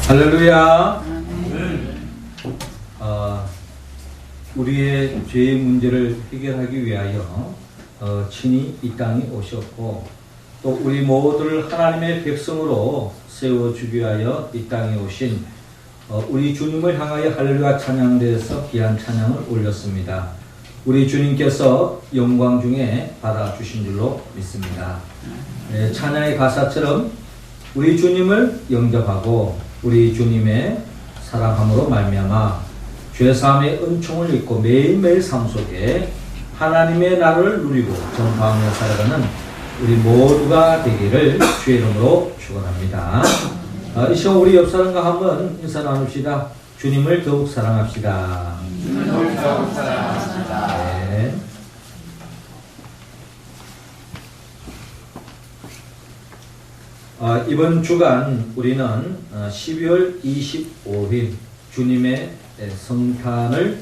할렐루야. 우리의 죄의 문제를 해결하기 위하여 친히 이 땅에 오셨고, 또 우리 모두를 하나님의 백성으로 세워주기 위하여 이 땅에 오신 우리 주님을 향하여 할렐루야 찬양대에서 귀한 찬양을 올렸습니다. 우리 주님께서 영광 중에 받아주신 줄로 믿습니다. 찬양의 가사처럼 우리 주님을 영접하고 우리 주님의 사랑함으로 말미암아 죄사함의 은총을 입고 매일매일 삶 속에 하나님의 나라를 누리고 전파하며 살아가는 우리 모두가 되기를 주의 이름으로 축원합니다. 이 시간 우리 옆 사람과 한번 인사 나눕시다. 주님을 더욱 사랑합시다. 주님을 더욱 사랑합시다. 네. 이번 주간 우리는 12월 25일 주님의 성탄을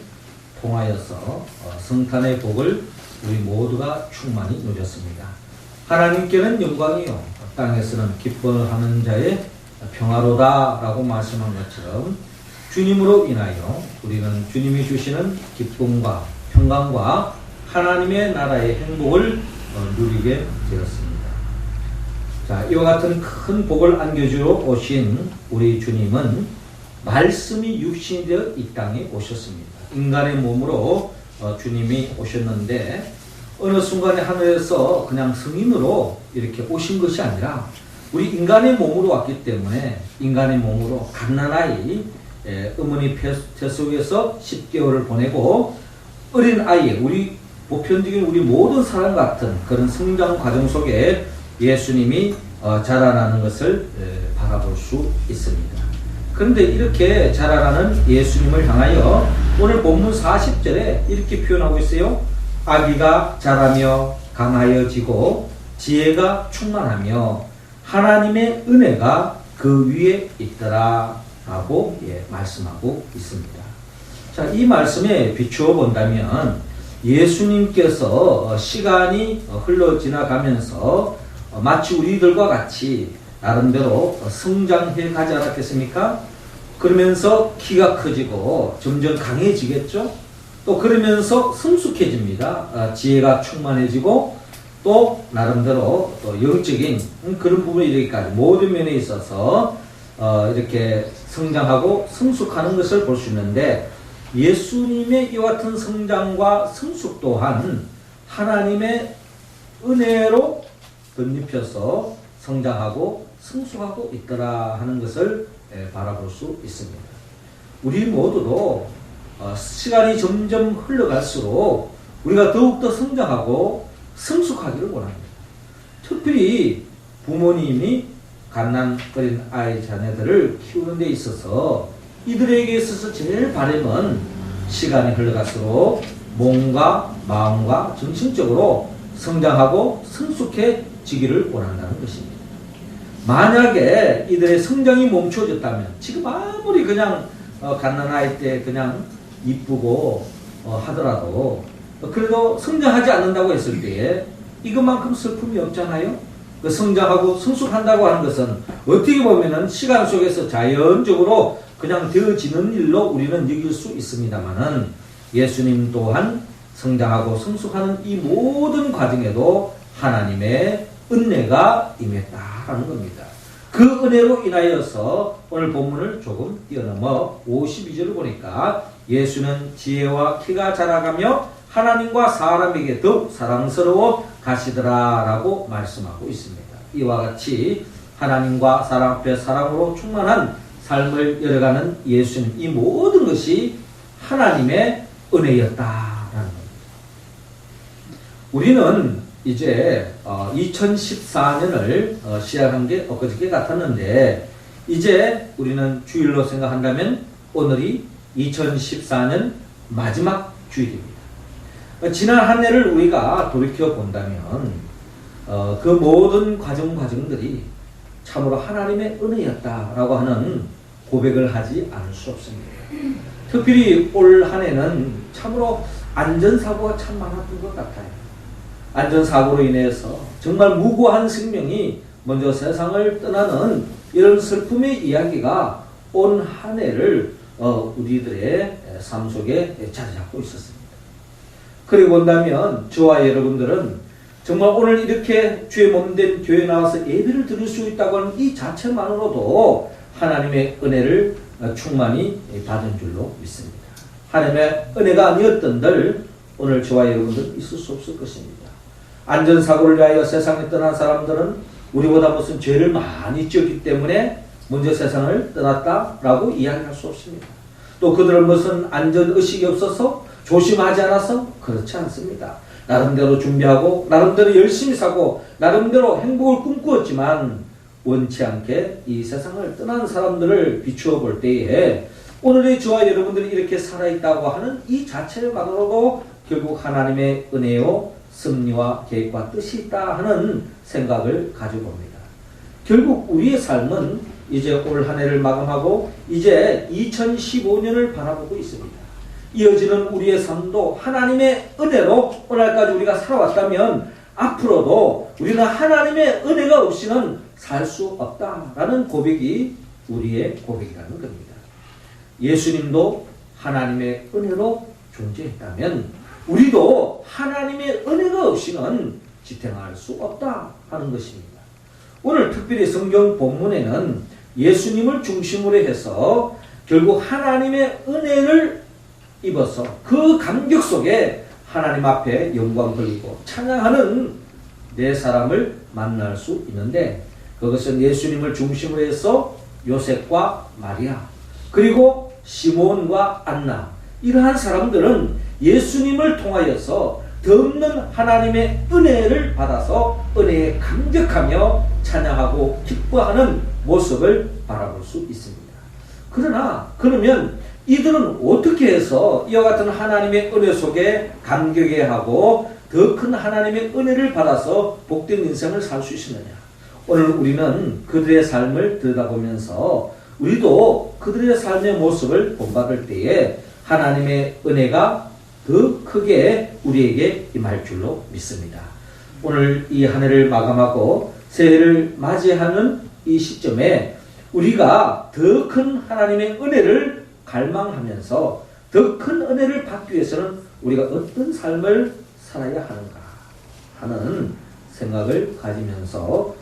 통하여서 성탄의 복을 우리 모두가 충만히 누렸습니다. 하나님께는 영광이요 땅에서는 기뻐하는 자의 평화로다 라고 말씀한 것처럼 주님으로 인하여 우리는 주님이 주시는 기쁨과 평강과 하나님의 나라의 행복을 누리게 되었습니다. 자, 이와 같은 큰 복을 안겨주러 오신 우리 주님은 말씀이 육신이 되어 이 땅에 오셨습니다. 인간의 몸으로 주님이 오셨는데 어느 순간에 하늘에서 그냥 성인으로 이렇게 오신 것이 아니라 우리 인간의 몸으로 왔기 때문에 인간의 몸으로 갓난아이 어머니 폐 속에서 10개월을 보내고 어린 아이, 우리 보편적인 우리 모든 사람 같은 그런 성장 과정 속에 예수님이 자라나는 것을 바라볼 수 있습니다. 그런데 이렇게 자라나는 예수님을 향하여 오늘 본문 40절에 이렇게 표현하고 있어요. 아기가 자라며 강하여지고 지혜가 충만하며 하나님의 은혜가 그 위에 있더라 라고 말씀하고 있습니다. 자, 이 말씀에 비추어 본다면 예수님께서 시간이 흘러 지나가면서 마치 우리들과 같이 나름대로 성장해 가지 않았겠습니까? 그러면서 키가 커지고 점점 강해지겠죠? 또 그러면서 성숙해집니다. 지혜가 충만해지고 또 나름대로 또 영적인 그런 부분에 이르기까지 모든 면에 있어서 이렇게 성장하고 성숙하는 것을 볼 수 있는데 예수님의 이와 같은 성장과 성숙 또한 하나님의 은혜로 덧입혀서 성장하고 성숙하고 있더라 하는 것을 바라볼 수 있습니다. 우리 모두도 시간이 점점 흘러갈수록 우리가 더욱더 성장하고 성숙하기를 원합니다. 특별히 부모님이 갓난어린 아이 자녀들을 키우는 데 있어서 이들에게 있어서 제일 바람은 시간이 흘러갈수록 몸과 마음과 정신적으로 성장하고 성숙해지기를 원한다는 것입니다. 만약에 이들의 성장이 멈춰졌다면 지금 아무리 그냥 갓난아이 때 그냥 이쁘고 하더라도 그래도 성장하지 않는다고 했을 때에 이것만큼 슬픔이 없잖아요. 그 성장하고 성숙한다고 하는 것은 어떻게 보면은 시간 속에서 자연적으로 그냥 되어지는 일로 우리는 여길 수 있습니다만은 예수님 또한 성장하고 성숙하는 이 모든 과정에도 하나님의 은혜가 임했다라는 겁니다. 그 은혜로 인하여서 오늘 본문을 조금 뛰어넘어 52절을 보니까 예수는 지혜와 키가 자라가며 하나님과 사람에게 더욱 사랑스러워 가시더라라고 말씀하고 있습니다. 이와 같이 하나님과 사람 앞에 사랑으로 충만한 삶을 열어가는 예수님, 이 모든 것이 하나님의 은혜였다라는 겁니다. 우리는 이제 2014년을 시작한 게 엊그저께 같았는데 이제 우리는 주일로 생각한다면 오늘이 2014년 마지막 주일입니다. 지난 한 해를 우리가 돌이켜 본다면 그 모든 과정들이 참으로 하나님의 은혜였다라고 하는 고백을 하지 않을 수 없습니다. 특별히 올 한 해는 참으로 안전사고가 참 많았던 것 같아요. 안전사고로 인해서 정말 무고한 생명이 먼저 세상을 떠나는 이런 슬픔의 이야기가 온 한 해를 우리들의 삶 속에 자리 잡고 있었습니다. 그리고 본다면 저와 여러분들은 정말 오늘 이렇게 주의 몸된 교회에 나와서 예배를 드릴 수 있다고 하는 이 자체만으로도 하나님의 은혜를 충만히 받은 줄로 믿습니다. 하나님의 은혜가 아니었던들 오늘 저와 여러분들 있을 수 없을 것입니다. 안전사고를 위하여 세상에 떠난 사람들은 우리보다 무슨 죄를 많이 지었기 때문에 먼저 세상을 떠났다라고 이야기할 수 없습니다. 또 그들은 무슨 안전의식이 없어서 조심하지 않아서 그렇지 않습니다. 나름대로 준비하고 나름대로 열심히 사고 나름대로 행복을 꿈꾸었지만 원치 않게 이 세상을 떠난 사람들을 비추어 볼 때에 오늘의 저와 여러분들이 이렇게 살아있다고 하는 이 자체만으로도 결국 하나님의 은혜요 섭리와 계획과 뜻이 있다 하는 생각을 가지고 옵니다. 결국 우리의 삶은 이제 올 한 해를 마감하고 이제 2015년을 바라보고 있습니다. 이어지는 우리의 삶도 하나님의 은혜로 오늘까지 우리가 살아왔다면 앞으로도 우리는 하나님의 은혜가 없이는 살 수 없다라는 고백이 우리의 고백이라는 겁니다. 예수님도 하나님의 은혜로 존재했다면 우리도 하나님의 은혜가 없이는 지탱할 수 없다 하는 것입니다. 오늘 특별히 성경 본문에는 예수님을 중심으로 해서 결국 하나님의 은혜를 입어서 그 감격 속에 하나님 앞에 영광 돌리고 찬양하는 네 사람을 만날 수 있는데 그것은 예수님을 중심으로 해서 요셉과 마리아 그리고 시몬과 안나 이러한 사람들은 예수님을 통하여서 덧없는 하나님의 은혜를 받아서 은혜에 감격하며 찬양하고 기뻐하는 모습을 바라볼 수 있습니다. 그러면 이들은 어떻게 해서 이와 같은 하나님의 은혜 속에 감격해 하고 더 큰 하나님의 은혜를 받아서 복된 인생을 살 수 있었느냐? 오늘 우리는 그들의 삶을 들여다보면서 우리도 그들의 삶의 모습을 본받을 때에 하나님의 은혜가 더 크게 우리에게 임할 줄로 믿습니다. 오늘 이 한 해를 마감하고 새해를 맞이하는 이 시점에 우리가 더 큰 하나님의 은혜를 갈망하면서 더 큰 은혜를 받기 위해서는 우리가 어떤 삶을 살아야 하는가 하는 생각을 가지면서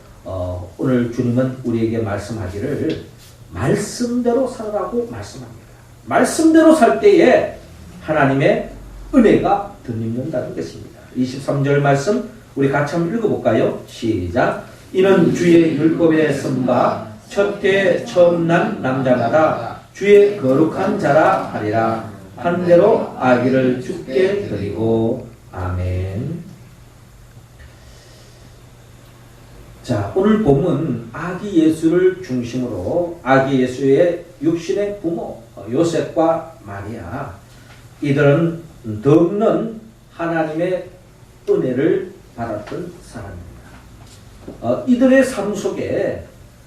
오늘 주님은 우리에게 말씀하기를 말씀대로 살아라고 말씀합니다. 말씀대로 살 때에 하나님의 은혜가 덧입는다는 것입니다. 23절 말씀 우리 같이 한번 읽어볼까요? 시작. 이는 주의 율법에 선바 첫해 처음 난 남자마다 주의 거룩한 자라 하리라. 한 대로 아기를 주께 드리고. 아멘. 자, 오늘 본문 아기 예수를 중심으로 아기 예수의 육신의 부모 요셉과 마리아 이들은 덧없는 하나님의 은혜를 받았던 사람입니다. 이들의 삶 속에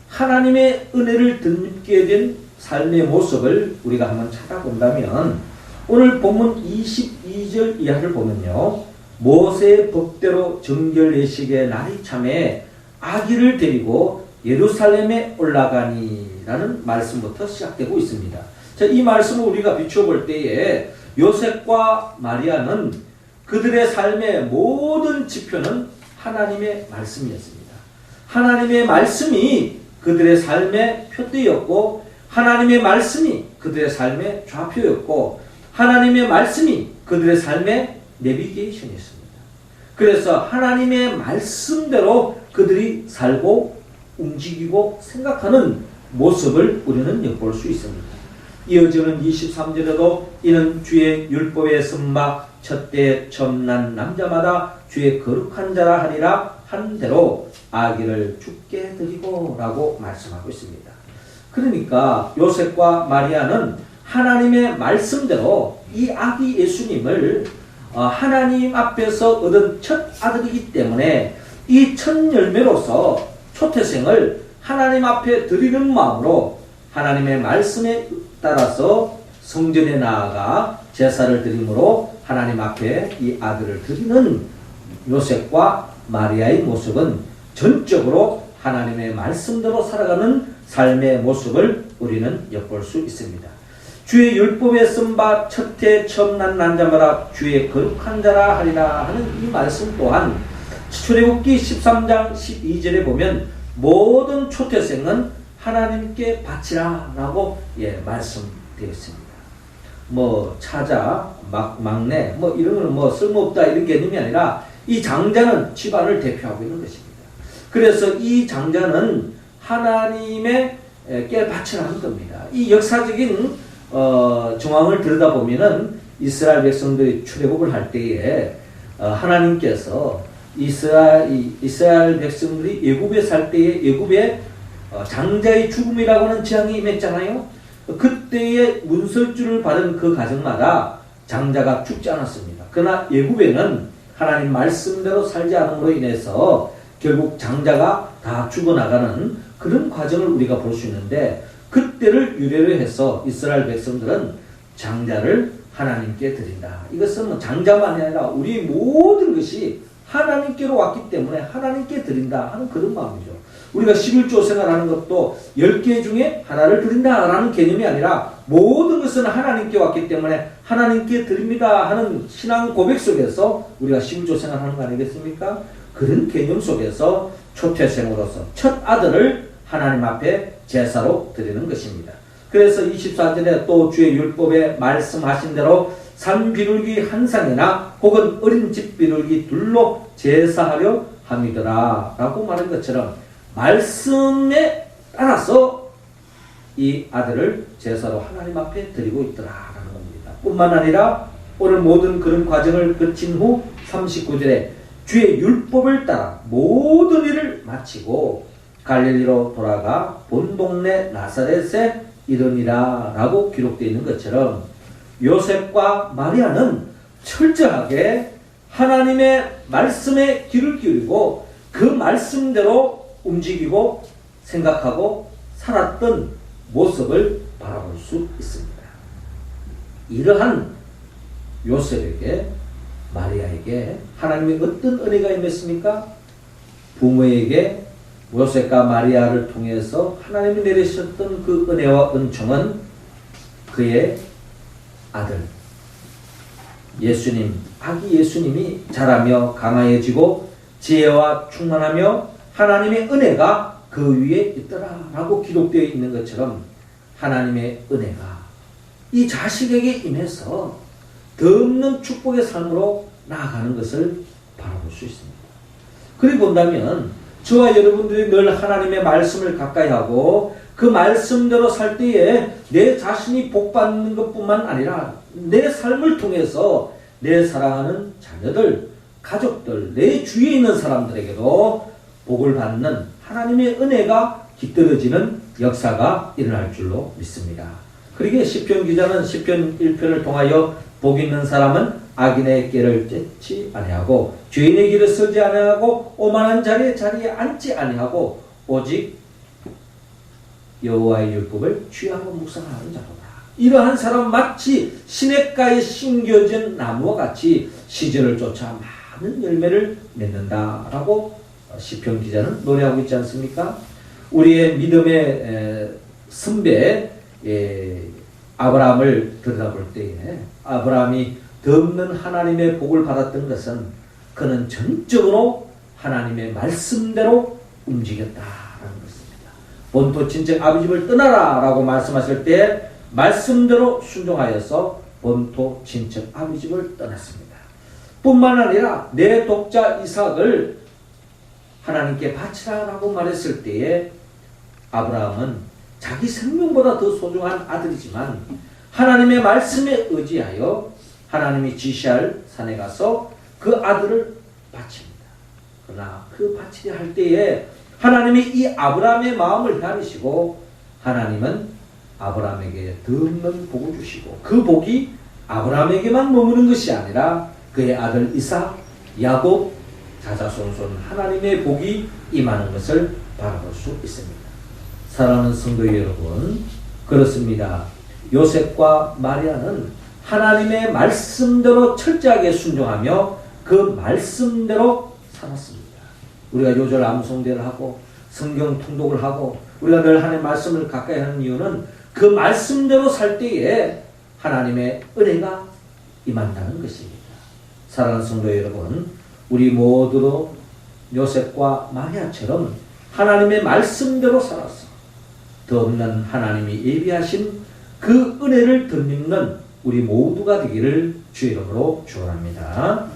하나님의 은혜를 덧입게 된 삶의 모습을 우리가 한번 찾아본다면 오늘 본문 22절 이하를 보면요. 모세의 법대로 정결 예식의 날이 참에 아기를 데리고 예루살렘에 올라가니라는 말씀부터 시작되고 있습니다. 자, 이 말씀을 우리가 비추어 볼 때에 요셉과 마리아는 그들의 삶의 모든 지표는 하나님의 말씀이었습니다. 하나님의 말씀이 그들의 삶의 표대였고 하나님의 말씀이 그들의 삶의 좌표였고 하나님의 말씀이 그들의 삶의 내비게이션이었습니다. 그래서 하나님의 말씀대로 그들이 살고 움직이고 생각하는 모습을 우리는 엿볼 수 있습니다. 이어지는 23절에도 이는 주의 율법에 선바 첫때 처음 난 남자마다 주의 거룩한 자라 하리라 한 대로 아기를 죽게 드리고 라고 말씀하고 있습니다. 그러니까 요셉과 마리아는 하나님의 말씀대로 이 아기 예수님을 하나님 앞에서 얻은 첫 아들이기 때문에 이 첫 열매로서 초태생을 하나님 앞에 드리는 마음으로 하나님의 말씀에 따라서 성전에 나아가 제사를 드림으로 하나님 앞에 이 아들을 드리는 요셉과 마리아의 모습은 전적으로 하나님의 말씀대로 살아가는 삶의 모습을 우리는 엿볼 수 있습니다. 주의 율법에 쓴 바 첫해 처음 난 남자마다 주의 거룩한 자라 하리라 하는 이 말씀 또한 출애굽기 13장 12절에 보면 모든 초태생은 하나님께 바치라 라고 말씀되어 있습니다. 차자, 막내 이런 거는 쓸모없다 이런 개념이 아니라 이 장자는 집안을 대표하고 있는 것입니다. 그래서 이 장자는 하나님께 바치라 하는 겁니다. 이 역사적인 정황을 들여다보면은 이스라엘 백성들이 출애굽을 할 때에 하나님께서 이스라엘 백성들이 애굽에 살 때에 애굽에 장자의 죽음이라고 하는 재앙이 임했잖아요. 그때의 문설주를 받은 그 가정마다 장자가 죽지 않았습니다. 그러나 애굽에는 하나님 말씀대로 살지 않음으로 인해서 결국 장자가 다 죽어나가는 그런 과정을 우리가 볼 수 있는데 그때를 유래로 해서 이스라엘 백성들은 장자를 하나님께 드린다. 이것은 장자만이 아니라 우리 모든 것이 하나님께로 왔기 때문에 하나님께 드린다 하는 그런 마음이죠. 우리가 11조 생활하는 것도 10개 중에 하나를 드린다라는 개념이 아니라 모든 것은 하나님께 왔기 때문에 하나님께 드립니다 하는 신앙 고백 속에서 우리가 11조 생활하는 거 아니겠습니까? 그런 개념 속에서 초태생으로서 첫 아들을 하나님 앞에 제사로 드리는 것입니다. 그래서 24절에 또 주의 율법에 말씀하신 대로 산 비둘기 한 쌍이나 혹은 어린 집 비둘기 둘로 제사하려 함이더라 라고 말한 것처럼 말씀에 따라서 이 아들을 제사로 하나님 앞에 드리고 있더라라는 겁니다. 뿐만 아니라 오늘 모든 그런 과정을 거친 후 39절에 주의 율법을 따라 모든 일을 마치고 갈릴리로 돌아가 본 동네 나사렛에 이르니라 라고 기록되어 있는 것처럼 요셉과 마리아는 철저하게 하나님의 말씀에 귀를 기울이고 그 말씀대로 움직이고 생각하고 살았던 모습을 바라볼 수 있습니다. 이러한 요셉에게 마리아에게 하나님의 어떤 은혜가 임했습니까? 부모에게 요셉과 마리아를 통해서 하나님이 내리셨던 그 은혜와 은총은 그의 아들 예수님, 아기 예수님이 자라며 강하여지고 지혜와 충만하며 하나님의 은혜가 그 위에 있더라라고 기록되어 있는 것처럼 하나님의 은혜가 이 자식에게 임해서 덧없는 축복의 삶으로 나아가는 것을 바라볼 수 있습니다. 그리고 본다면 저와 여러분들이 늘 하나님의 말씀을 가까이 하고 그 말씀대로 살 때에 내 자신이 복받는 것뿐만 아니라 내 삶을 통해서 내 사랑하는 자녀들, 가족들, 내 주위에 있는 사람들에게도 복을 받는 하나님의 은혜가 깃들어지는 역사가 일어날 줄로 믿습니다. 그러기에 시편 기자는 시편 1편을 통하여 복 있는 사람은 악인의 길을 쫓지 아니하고 죄인의 길을 서지 아니하고 오만한 자리에 앉지 아니하고 오직 여호와의 율법을 취하고 묵상하는 자로다. 이러한 사람 마치 시냇가에 심겨진 나무와 같이 시절을 쫓아 많은 열매를 맺는다라고 시편 기자는 노래하고 있지 않습니까? 우리의 믿음의 선배 아브라함을 들여다볼 때에 아브라함이 덧없는 하나님의 복을 받았던 것은 그는 전적으로 하나님의 말씀대로 움직였다라는 것입니다. 본토 친척 아비집을 떠나라 라고 말씀하실 때 말씀대로 순종하여서 본토 친척 아비집을 떠났습니다. 뿐만 아니라 내 독자 이삭을 하나님께 바치라 라고 말했을 때에 아브라함은 자기 생명보다 더 소중한 아들이지만 하나님의 말씀에 의지하여 하나님이 지시할 산에 가서 그 아들을 바칩니다. 그러나 그 바치려 할 때에 하나님이 이 아브라함의 마음을 헤아리시고 하나님은 아브라함에게 덧없는 복을 주시고 그 복이 아브라함에게만 머무는 것이 아니라 그의 아들 이삭, 야곱, 자자손손 하나님의 복이 임하는 것을 바라볼 수 있습니다. 사랑하는 성도 여러분, 그렇습니다. 요셉과 마리아는 하나님의 말씀대로 철저하게 순종하며 그 말씀대로 살았습니다. 우리가 요절 암송대를 하고 성경 통독을 하고 우리가 늘 하나님의 말씀을 가까이 하는 이유는 그 말씀대로 살 때에 하나님의 은혜가 임한다는 것입니다. 사랑하는 성도 여러분, 우리 모두도 요셉과 마리아처럼 하나님의 말씀대로 살아서 더 없는 하나님이 예비하신 그 은혜를 덧입는 우리 모두가 되기를 주의 이름으로 축원합니다.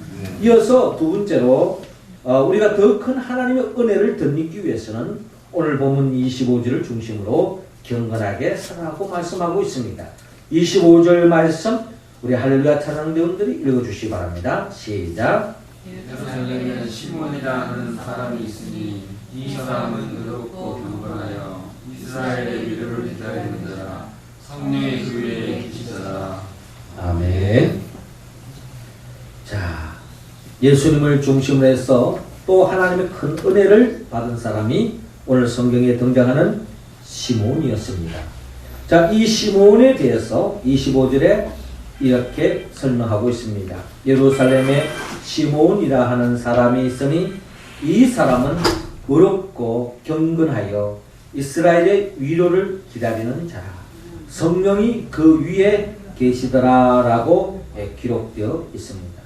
이어서 두 번째로 우리가 더 큰 하나님의 은혜를 덧입기 위해서는 오늘 본문 25절을 중심으로 경건하게 살아가고 말씀하고 있습니다. 25절 말씀 우리 할렐루야 찬양대원들이 읽어주시기 바랍니다. 시작. 예루살렘에 시몬이라 하는 사람이 있으니 이 사람은 의롭고 경건하여 이스라엘의 위로를 기다리는 자라 성령의 교회에 계시더라. 아멘. 자, 예수님을 중심으로 해서 또 하나님의 큰 은혜를 받은 사람이 오늘 성경에 등장하는 시몬이었습니다. 자, 이 시몬에 대해서 25절에 이렇게 설명하고 있습니다. 예루살렘에 시몬이라 하는 사람이 있으니 이 사람은 의롭고 경건하여 이스라엘의 위로를 기다리는 자라 성령이 그 위에 계시더라 라고 기록되어 있습니다.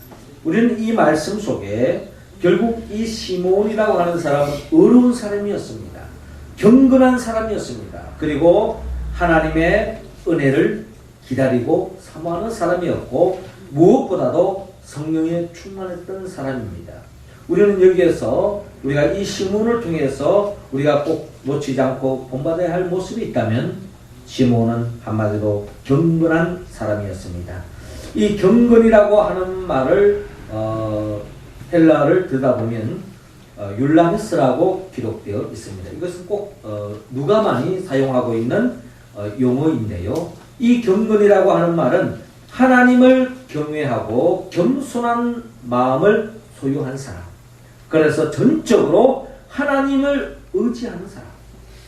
우리는 이 말씀 속에 결국 이 시몬이라고 하는 사람은 어려운 사람이었습니다. 경건한 사람이었습니다. 그리고 하나님의 은혜를 기다리고 사모하는 사람이었고 무엇보다도 성령에 충만했던 사람입니다. 우리는 여기에서 우리가 이 시몬을 통해서 우리가 꼭 놓치지 않고 본받아야 할 모습이 있다면 시몬은 한마디로 경건한 사람이었습니다. 이 경건이라고 하는 말을 헬라어를 들여다보면 율라메스라고 기록되어 있습니다. 이것은 꼭 누가만이 사용하고 있는 용어인데요. 이 경건이라고 하는 말은 하나님을 경외하고 겸손한 마음을 소유한 사람. 그래서 전적으로 하나님을 의지하는 사람.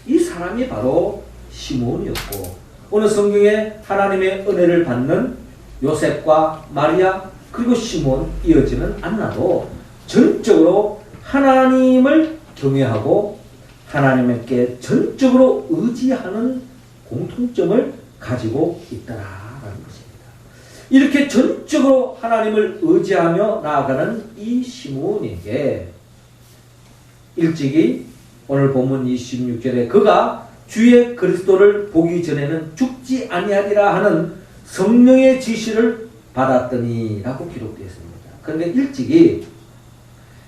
이 사람이 바로 시몬이었고 오늘 성경에 하나님의 은혜를 받는 요셉과 마리아 그리고 시몬 이어지는 안나도 전적으로 하나님을 경외하고 하나님께 전적으로 의지하는 공통점을 가지고 있더라라는 것입니다. 이렇게 전적으로 하나님을 의지하며 나아가는 이 시몬에게 일찍이 오늘 본문 26절에 그가 주의 그리스도를 보기 전에는 죽지 아니하리라 하는 성령의 지시를 받았더니 라고 기록되어 있습니다. 그런데 일찍이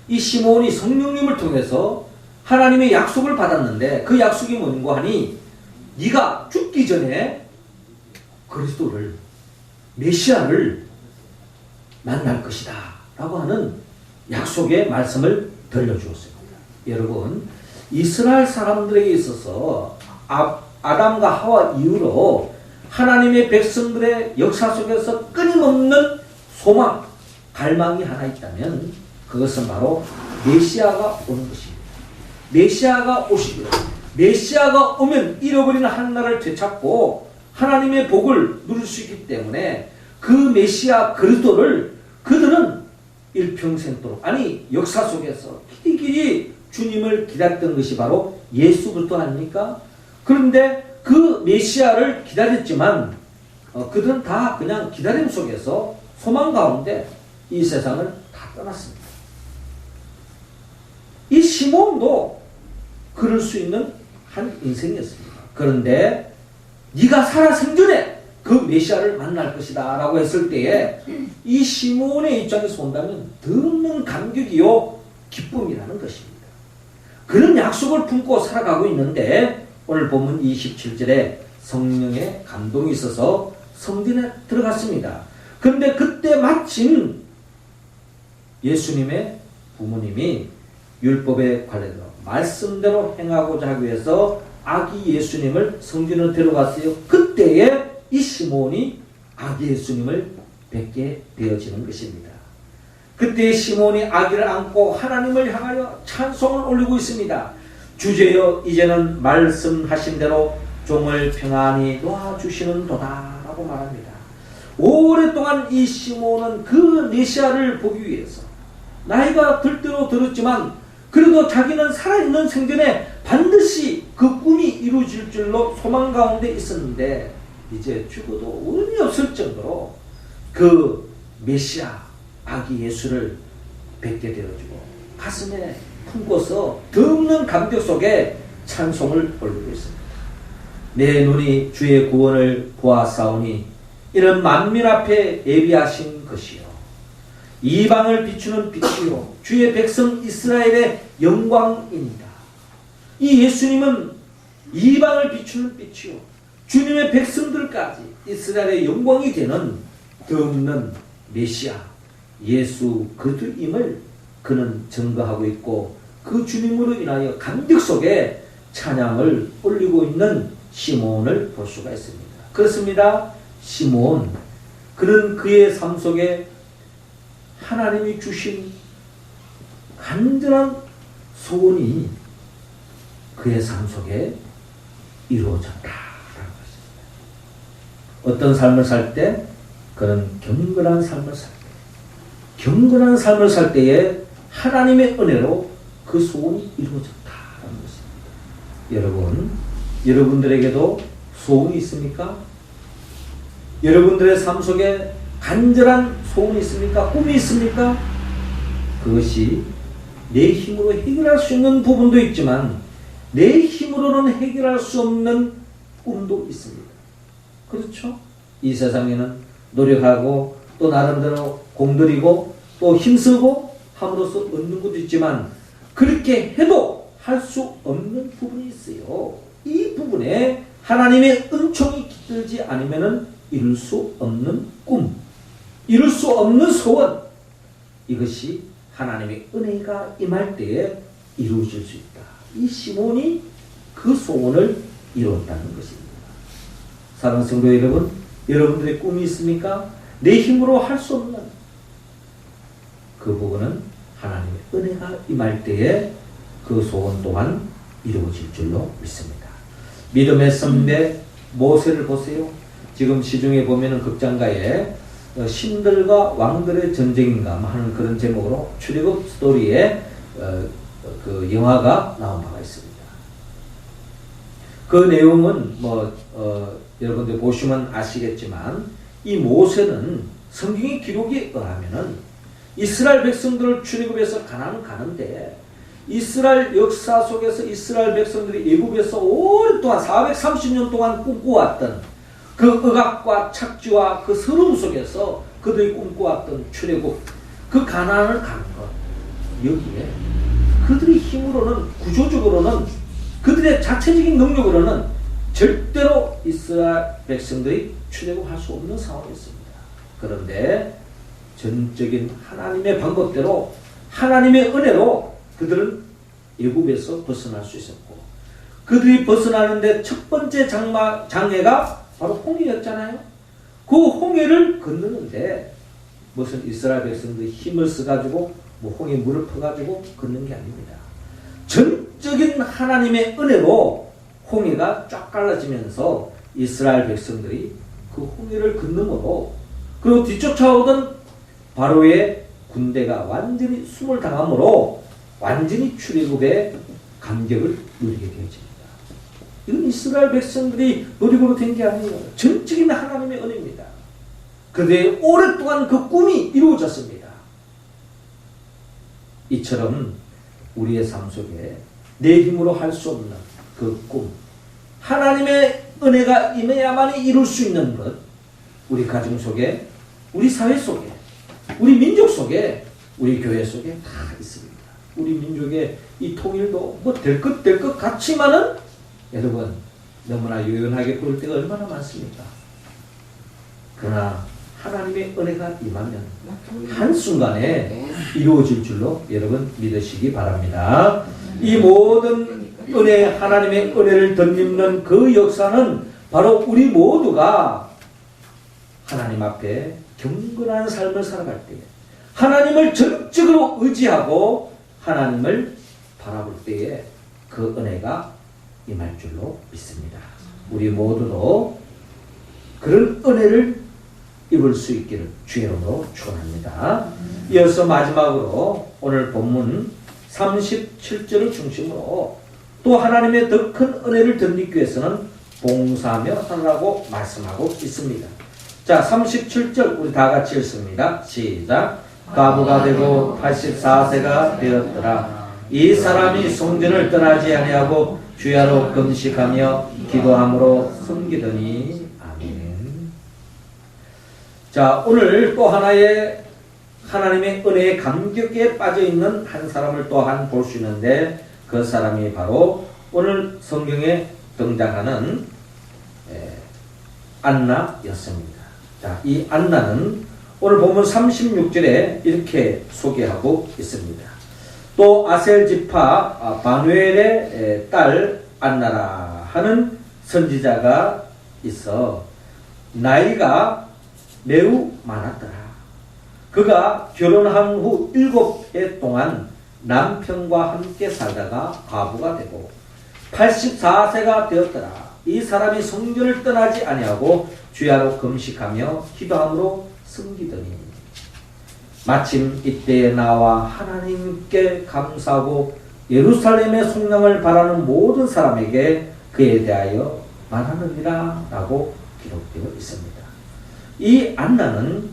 이 시몬이 성령님을 통해서 하나님의 약속을 받았는데 그 약속이 뭔고 하니 네가 죽기 전에 그리스도를 메시아를 만날 것이다 라고 하는 약속의 말씀을 들려주었습니다. 여러분 이스라엘 사람들에게 있어서 아담과 하와 이후로 하나님의 백성들의 역사 속에서 끊임없는 소망, 갈망이 하나 있다면 그것은 바로 메시아가 오는 것입니다. 메시아가 오시고 메시아가 오면 잃어버린 한나라를 되찾고 하나님의 복을 누릴 수 있기 때문에 그 메시아 그리스도를 그들은 일평생도록 아니 역사 속에서 길이길이 주님을 기다렸던 것이 바로 예수 그리스도 아닙니까? 그런데 그 메시아를 기다렸지만 그들은 다 그냥 기다림 속에서 소망 가운데 이 세상을 다 떠났습니다. 이 시몬도 그럴 수 있는 한 인생이었습니다. 그런데 네가 살아 생전에 그 메시아를 만날 것이다 라고 했을 때에 이 시몬의 입장에서 본다면 드문 감격이요 기쁨이라는 것입니다. 그런 약속을 품고 살아가고 있는데 오늘 본문 27절에 성령의 감동이 있어서 성전에 들어갔습니다. 그런데 그때 마침 예수님의 부모님이 율법에 관련된 말씀대로 행하고자 하기 위해서 아기 예수님을 성전으로 데려갔어요. 그때에 이 시몬이 아기 예수님을 뵙게 되어지는 것입니다. 그때 시몬이 아기를 안고 하나님을 향하여 찬송을 올리고 있습니다. 주제여 이제는 말씀하신 대로 종을 평안히 놓아주시는도다 라고 말합니다. 오랫동안 이 시몬은 그 메시아를 보기 위해서 나이가 들 대로 들었지만 그래도 자기는 살아있는 생전에 반드시 그 꿈이 이루어질 줄로 소망 가운데 있었는데 이제 죽어도 의미 없을 정도로 그 메시아 아기 예수를 뵙게 되어지고 가슴에 품고서 더없는 감격 속에 찬송을 올리고 있습니다. 내 눈이 주의 구원을 보았사오니 이는 만민 앞에 예비하신 것이요 이방을 비추는 빛이요 주의 백성 이스라엘의 영광입니다. 이 예수님은 이방을 비추는 빛이요 주님의 백성들까지 이스라엘의 영광이 되는 더없는 메시아 예수 그리스도임을 그는 증거하고 있고 그 주님으로 인하여 감격 속에 찬양을 올리고 있는 시몬을 볼 수가 있습니다. 그렇습니다. 시몬 그는 그의 삶 속에 하나님이 주신 간절한 소원이 그의 삶 속에 이루어졌다라는 것입니다. 어떤 삶을 살 때? 그는 경건한 삶을 살 때, 경건한 삶을 살 때에 하나님의 은혜로 그 소원이 이루어졌다라는 것입니다. 여러분, 여러분들에게도 소원이 있습니까? 여러분들의 삶 속에 간절한 소원이 있습니까? 꿈이 있습니까? 그것이 내 힘으로 해결할 수 있는 부분도 있지만 내 힘으로는 해결할 수 없는 꿈도 있습니다. 그렇죠? 이 세상에는 노력하고 또 나름대로 공들이고 또 힘쓰고 함으로써 얻는 것도 있지만 그렇게 해도 할 수 없는 부분이 있어요. 이 부분에 하나님의 은총이 깃들지 않으면 이룰 수 없는 꿈, 이룰 수 없는 소원, 이것이 하나님의 은혜가 임할 때에 이루어질 수 있다. 이 시몬이 그 소원을 이루었다는 것입니다. 사랑하는 성도 여러분, 여러분들의 꿈이 있습니까? 내 힘으로 할 수 없는 그 부분은 하나님의 은혜가 임할 때에 그 소원 또한 이루어질 줄로 믿습니다. 믿음의 선배 모세를 보세요. 지금 시중에 보면은 극장가에 신들과 왕들의 전쟁인가 하는 그런 제목으로 출애굽 스토리에 그 영화가 나온 바가 있습니다. 그 내용은 여러분들 보시면 아시겠지만 이 모세는 성경의 기록에 의하면은 이스라엘 백성들을 출애굽해서 가나안 가는데 이스라엘 역사 속에서 이스라엘 백성들이 애굽에서 오랫동안 430년 동안 꿈꿔왔던 그 억압과 착취와 그 서름 속에서 그들이 꿈꿔왔던 출애굽 그 가나안을 가는 것 여기에 그들의 힘으로는 구조적으로는 그들의 자체적인 능력으로는 절대로 이스라엘 백성들이 출애굽할 수 없는 상황이었습니다. 그런데 전적인 하나님의 방법대로 하나님의 은혜로 그들은 애굽에서 벗어날 수 있었고 그들이 벗어나는데 첫 번째 장애가 바로 홍해였잖아요. 그 홍해를 건너는데 무슨 이스라엘 백성들이 힘을 써가지고 홍해 물을 퍼가지고 걷는 게 아닙니다. 전적인 하나님의 은혜로 홍해가 쫙 갈라지면서 이스라엘 백성들이 그 홍해를 건너므로 그리고 뒤쫓아오던 바로의 군대가 완전히 숨을 당함으로 완전히 출애굽의 감격을 누리게 되어집니다. 이건 이스라엘 백성들이 노력으로 된 게 아니에요. 전적인 하나님의 은혜입니다. 그들의 오랫동안 그 꿈이 이루어졌습니다. 이처럼 우리의 삶 속에 내 힘으로 할 수 없는 그 꿈, 하나님의 은혜가 임해야만이 이룰 수 있는 것, 우리 가정 속에, 우리 사회 속에, 우리 민족 속에, 우리 교회 속에 다 있습니다. 우리 민족의 이 통일도 될 것 같지만은 여러분 너무나 유연하게 굴 때가 얼마나 많습니까? 그러나 하나님의 은혜가 임하면 한순간에 이루어질 줄로 여러분 믿으시기 바랍니다. 이 모든 은혜, 하나님의 은혜를 덧입는 그 역사는 바로 우리 모두가 하나님 앞에 경건한 삶을 살아갈 때 하나님을 전적으로 의지하고 하나님을 바라볼 때에 그 은혜가 임할 줄로 믿습니다. 우리 모두도 그런 은혜를 입을 수 있기를 주의 이름으로 축원합니다. 이어서 마지막으로 오늘 본문 37절을 중심으로 또 하나님의 더 큰 은혜를 덧입기 위해서는 봉사하며 살라고 말씀하고 있습니다. 자, 37절 우리 다 같이 읽습니다. 시작. 과부가 되고 84세가 되었더라. 이 사람이 성전을 떠나지 아니하고 주야로 금식하며 기도함으로 섬기더니. 아멘. 자, 오늘 또 하나의 하나님의 은혜의 감격에 빠져있는 한 사람을 또한 볼 수 있는데, 그 사람이 바로 오늘 성경에 등장하는 안나였습니다. 자, 이 안나는 오늘 본문 36절에 이렇게 소개하고 있습니다. 또 아셀 지파 바누엘의 딸 안나라 하는 선지자가 있어 나이가 매우 많았더라. 그가 결혼한 후 7해 동안 남편과 함께 살다가 과부가 되고 84세가 되었더라. 이 사람이 성전을 떠나지 아니하고 주야로 금식하며 기도함으로 섬기더니. 마침 이때에 나와 하나님께 감사하고 예루살렘의 성령을 바라는 모든 사람에게 그에 대하여 말하느니라 라고 기록되어 있습니다. 이 안나는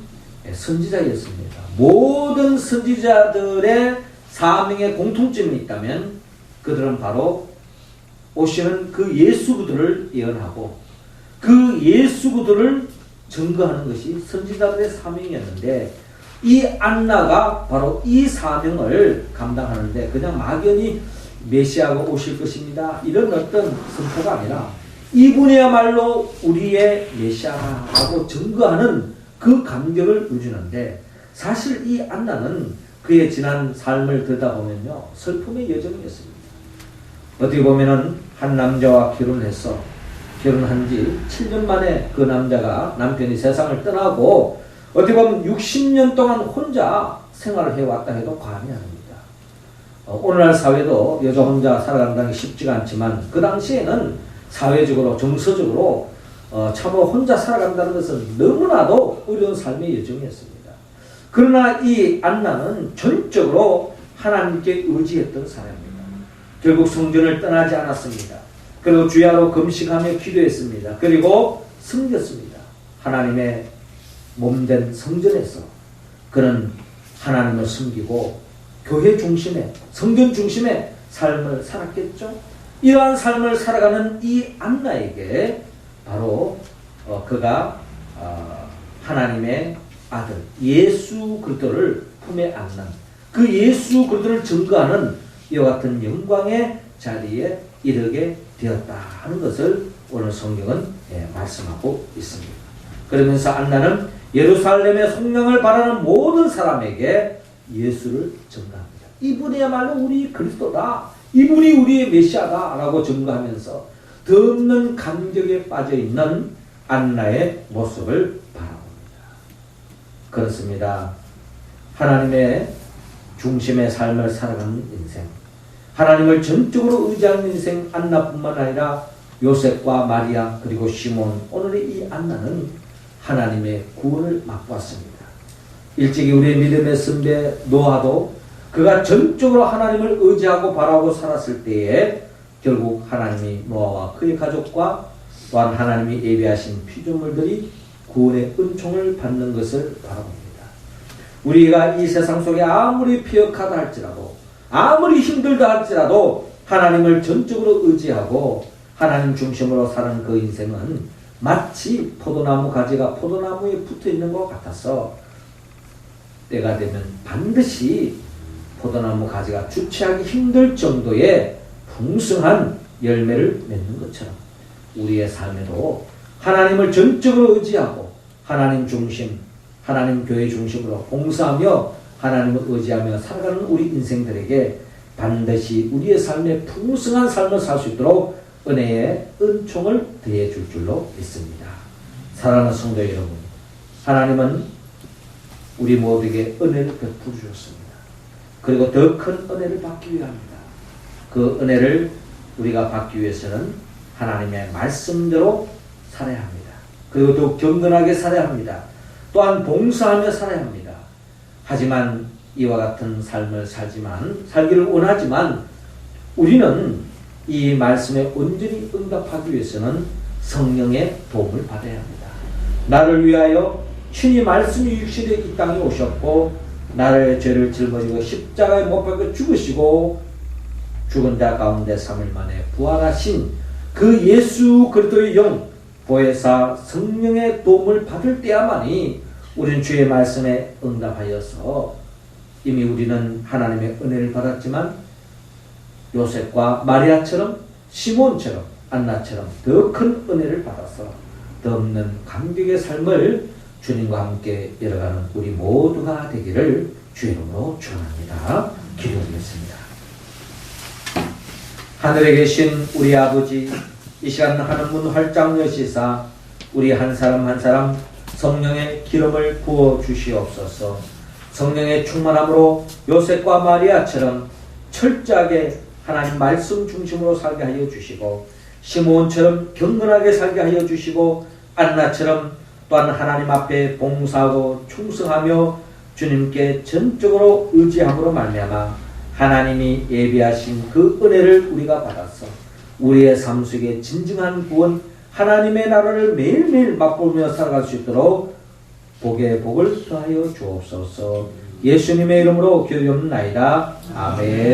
선지자였습니다. 모든 선지자들의 사명의 공통점이 있다면 그들은 바로 오시는 그 예수 그들을 예언하고 그 예수 그들을 증거하는 것이 선지자들의 사명이었는데, 이 안나가 바로 이 사명을 감당하는데 그냥 막연히 메시아가 오실 것입니다 이런 어떤 선포가 아니라 이분이야말로 우리의 메시아라고 증거하는 그 감격을 누리는데, 사실 이 안나는 그의 지난 삶을 들여다보면요 슬픔의 여정이었습니다. 어떻게 보면은 한 남자와 결혼해서 결혼한 지 7년 만에 그 남편이 세상을 떠나고 어떻게 보면 60년 동안 혼자 생활을 해왔다 해도 과언이 아닙니다. 오늘날 사회도 여자 혼자 살아간다는 게 쉽지가 않지만 그 당시에는 사회적으로 정서적으로 참으로 혼자 살아간다는 것은 너무나도 어려운 삶의 여정이었습니다. 그러나 이 안나는 전적으로 하나님께 의지했던 사람입니다. 결국 성전을 떠나지 않았습니다. 그리고 주야로 금식하며 기도했습니다. 그리고 섬겼습니다. 하나님의 몸된 성전에서 그는 하나님을 섬기고 교회 중심의 성전 중심의 삶을 살았겠죠. 이러한 삶을 살아가는 이 안나에게 바로 그가 하나님의 아들 예수 그리스도를 품에 안는 그 예수 그리스도를 증거하는 이와 같은 영광의 자리에 이르게 되었다 하는 것을 오늘 성경은 말씀하고 있습니다. 그러면서 안나는 예루살렘의 성령을 바라는 모든 사람에게 예수를 증거합니다. 이분이야말로 우리 그리스도다. 이분이 우리의 메시아다 라고 증거하면서 더없는 감격에 빠져있는 안나의 모습을 바라봅니다. 그렇습니다. 하나님의 중심의 삶을 살아가는 인생, 하나님을 전적으로 의지하는 인생, 안나뿐만 아니라 요셉과 마리아 그리고 시몬, 오늘의 이 안나는 하나님의 구원을 맛보았습니다. 일찍이 우리의 믿음의 선배 노아도 그가 전적으로 하나님을 의지하고 바라고 살았을 때에 결국 하나님이 노아와 그의 가족과 또한 하나님이 예비하신 피조물들이 구원의 은총을 받는 것을 바라봅니다. 우리가 이 세상 속에 아무리 피역하다 할지라도 아무리 힘들다 할지라도 하나님을 전적으로 의지하고 하나님 중심으로 사는 그 인생은 마치 포도나무 가지가 포도나무에 붙어있는 것 같아서 때가 되면 반드시 포도나무 가지가 주체하기 힘들 정도의 풍성한 열매를 맺는 것처럼 우리의 삶에도 하나님을 전적으로 의지하고 하나님 중심, 하나님 교회 중심으로 봉사하며 하나님을 의지하며 살아가는 우리 인생들에게 반드시 우리의 삶에 풍성한 삶을 살 수 있도록 은혜의 은총을 더해 줄 줄로 믿습니다. 사랑하는 성도 여러분, 하나님은 우리 모두에게 은혜를 베풀어 주셨습니다. 그리고 더 큰 은혜를 받기 위함입니다. 그 은혜를 우리가 받기 위해서는 하나님의 말씀대로 살아야 합니다. 그리고 더욱 경건하게 살아야 합니다. 또한 봉사하며 살아야 합니다. 하지만 이와 같은 삶을 살기를 원하지만 우리는 이 말씀에 온전히 응답하기 위해서는 성령의 도움을 받아야 합니다. 나를 위하여 친히 말씀이 육신에 이 땅에 오셨고 나를 죄를 짊어지고 십자가에 못 박혀 죽으시고 죽은 자 가운데 3일 만에 부활하신 그 예수 그리스도의 영 보혜사 성령의 도움을 받을 때야만이 우리는 주의 말씀에 응답하여서 이미 우리는 하나님의 은혜를 받았지만 요셉과 마리아처럼 시몬처럼 안나처럼 더 큰 은혜를 받아서 더 없는 감격의 삶을 주님과 함께 열어가는 우리 모두가 되기를 주의 이름으로 축원합니다. 기도하겠습니다. 하늘에 계신 우리 아버지, 이 시간 하늘 문 활짝 여시사 우리 한 사람 한 사람 성령의 기름을 부어 주시옵소서. 성령의 충만함으로 요셉과 마리아처럼 철저하게 하나님 말씀 중심으로 살게 하여 주시고 시몬처럼 경건하게 살게 하여 주시고 안나처럼 또한 하나님 앞에 봉사하고 충성하며 주님께 전적으로 의지함으로 말미암아 하나님이 예비하신 그 은혜를 우리가 받아서 우리의 삶 속에 진정한 구원 하나님의 나라를 매일매일 맛보며 살아갈 수 있도록 복의 복을 더하여 주옵소서. 예수님의 이름으로 기도하옵나이다. 아멘.